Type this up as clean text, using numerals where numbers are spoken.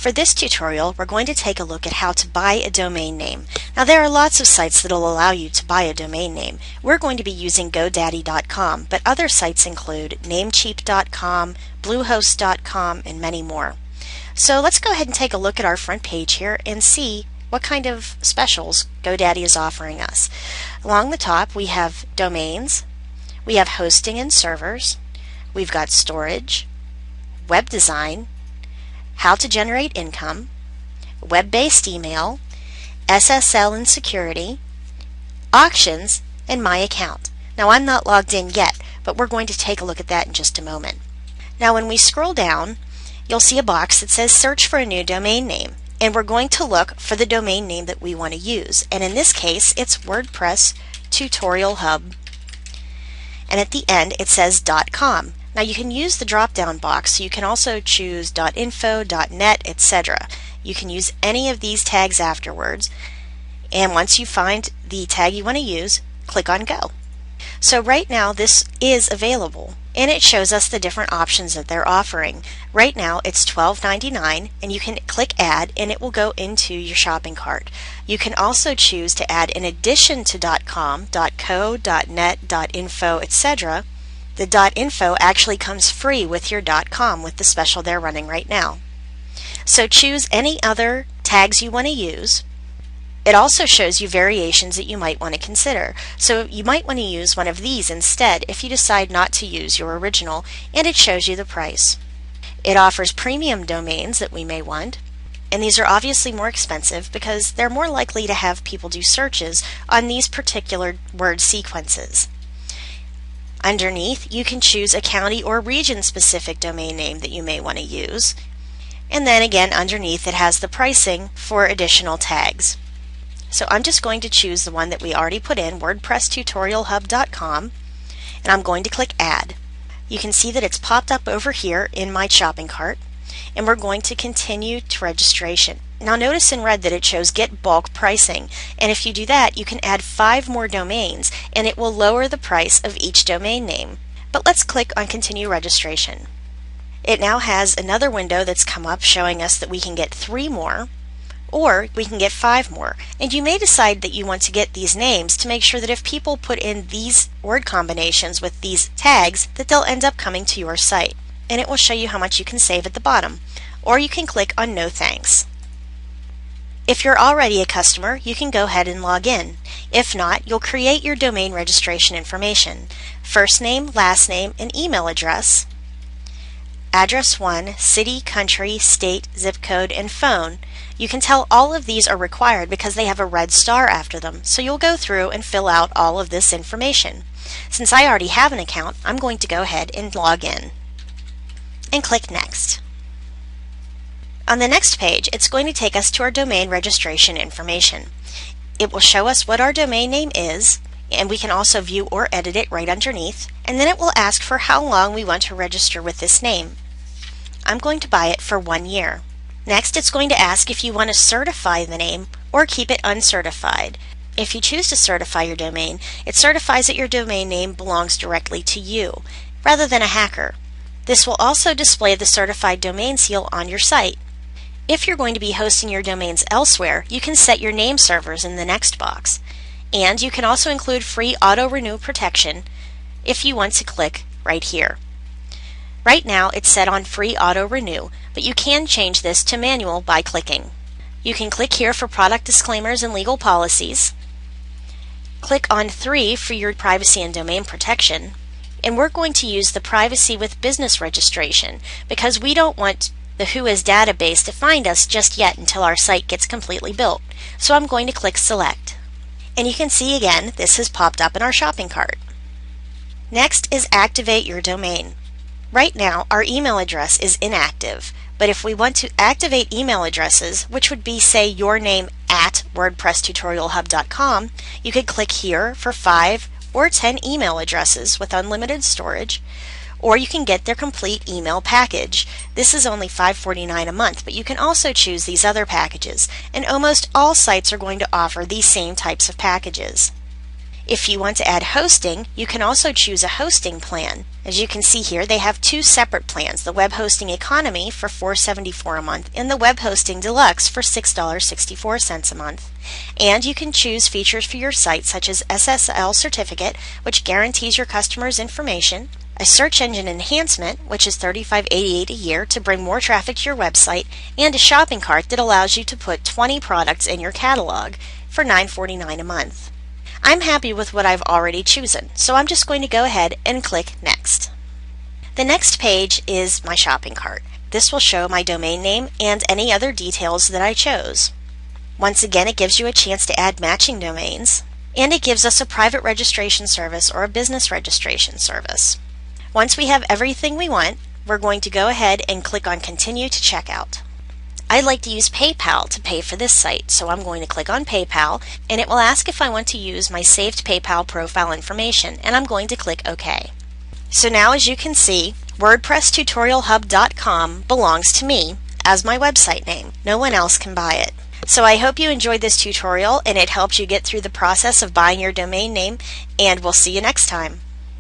For this tutorial, we're going to take a look at how to buy a domain name. Now there are lots of sites that will allow you to buy a domain name. We're going to be using GoDaddy.com, but other sites include Namecheap.com, Bluehost.com, and many more. So let's go ahead and take a look at our front page here and see what kind of specials GoDaddy is offering us. Along the top we have domains, we have hosting and servers, we've got storage, web design, how to generate income, web-based email, SSL and security, auctions, and my account. Now I'm not logged in yet, but we're going to take a look at that in just a moment. Now when we scroll down, you'll see a box that says search for a new domain name, and we're going to look for the domain name that we want to use, and in this case it's WordPress Tutorial Hub, and at the end it says .com. Now you can use the drop-down box, so you can also choose .info, .net, etc. You can use any of these tags afterwards, and once you find the tag you want to use, click on Go. So right now this is available, and it shows us the different options that they're offering. Right now it's $12.99, and you can click Add and it will go into your shopping cart. You can also choose to add in addition to .com, .co, .net, .info, etc. The .info actually comes free with your .com with the special they're running right now. So choose any other tags you want to use. It also shows you variations that you might want to consider. So you might want to use one of these instead if you decide not to use your original, and it shows you the price. It offers premium domains that we may want, and these are obviously more expensive because they're more likely to have people do searches on these particular word sequences. Underneath, you can choose a county or region specific domain name that you may want to use. And then again, underneath it has the pricing for additional tags. So I'm just going to choose the one that we already put in, WordPressTutorialHub.com, and I'm going to click Add. You can see that it's popped up over here in my shopping cart, and we're going to continue to registration. Now notice in red that it shows Get Bulk Pricing, and if you do that you can add 5 more domains and it will lower the price of each domain name. But let's click on Continue Registration. It now has another window that's come up showing us that we can get 3 more, or we can get 5 more, and you may decide that you want to get these names to make sure that if people put in these word combinations with these tags that they'll end up coming to your site, and it will show you how much you can save at the bottom. Or you can click on No Thanks. If you're already a customer, you can go ahead and log in. If not, you'll create your domain registration information: first name, last name, and email address, address 1, city, country, state, zip code, and phone. You can tell all of these are required because they have a red star after them, so you'll go through and fill out all of this information. Since I already have an account, I'm going to go ahead and log in and click Next. On the next page, it's going to take us to our domain registration information. It will show us what our domain name is, and we can also view or edit it right underneath, and then it will ask for how long we want to register with this name. I'm going to buy it for 1 year. Next, it's going to ask if you want to certify the name or keep it uncertified. If you choose to certify your domain, it certifies that your domain name belongs directly to you, rather than a hacker. This will also display the certified domain seal on your site. If you're going to be hosting your domains elsewhere, you can set your name servers in the next box. And you can also include free auto-renew protection if you want to click right here. Right now it's set on free auto-renew, but you can change this to manual by clicking. You can click here for product disclaimers and legal policies. Click on 3 for your privacy and domain protection. And we're going to use the privacy with business registration because we don't want the Whois database to find us just yet until our site gets completely built. So I'm going to click Select. And you can see again, this has popped up in our shopping cart. Next is Activate your domain. Right now, our email address is inactive, but if we want to activate email addresses, which would be, say, your name at WordPressTutorialHub.com, you could click here for 5 or 10 email addresses with unlimited storage, or you can get their complete email package. This is only $5.49 a month, but you can also choose these other packages, and almost all sites are going to offer these same types of packages. If you want to add hosting, you can also choose a hosting plan. As you can see here, they have two separate plans, the Web Hosting Economy for $4.74 a month and the Web Hosting Deluxe for $6.64 a month. And you can choose features for your site such as SSL certificate, which guarantees your customers' information, a search engine enhancement, which is $35.88 a year to bring more traffic to your website, and a shopping cart that allows you to put 20 products in your catalog for $9.49 a month. I'm happy with what I've already chosen, so I'm just going to go ahead and click Next. The next page is my shopping cart. This will show my domain name and any other details that I chose. Once again, it gives you a chance to add matching domains, and it gives us a private registration service or a business registration service. Once we have everything we want, we're going to go ahead and click on Continue to Checkout. I'd like to use PayPal to pay for this site, so I'm going to click on PayPal, and it will ask if I want to use my saved PayPal profile information, and I'm going to click OK. So now, as you can see, WordPressTutorialHub.com belongs to me as my website name. No one else can buy it. So I hope you enjoyed this tutorial and it helped you get through the process of buying your domain name, and we'll see you next time.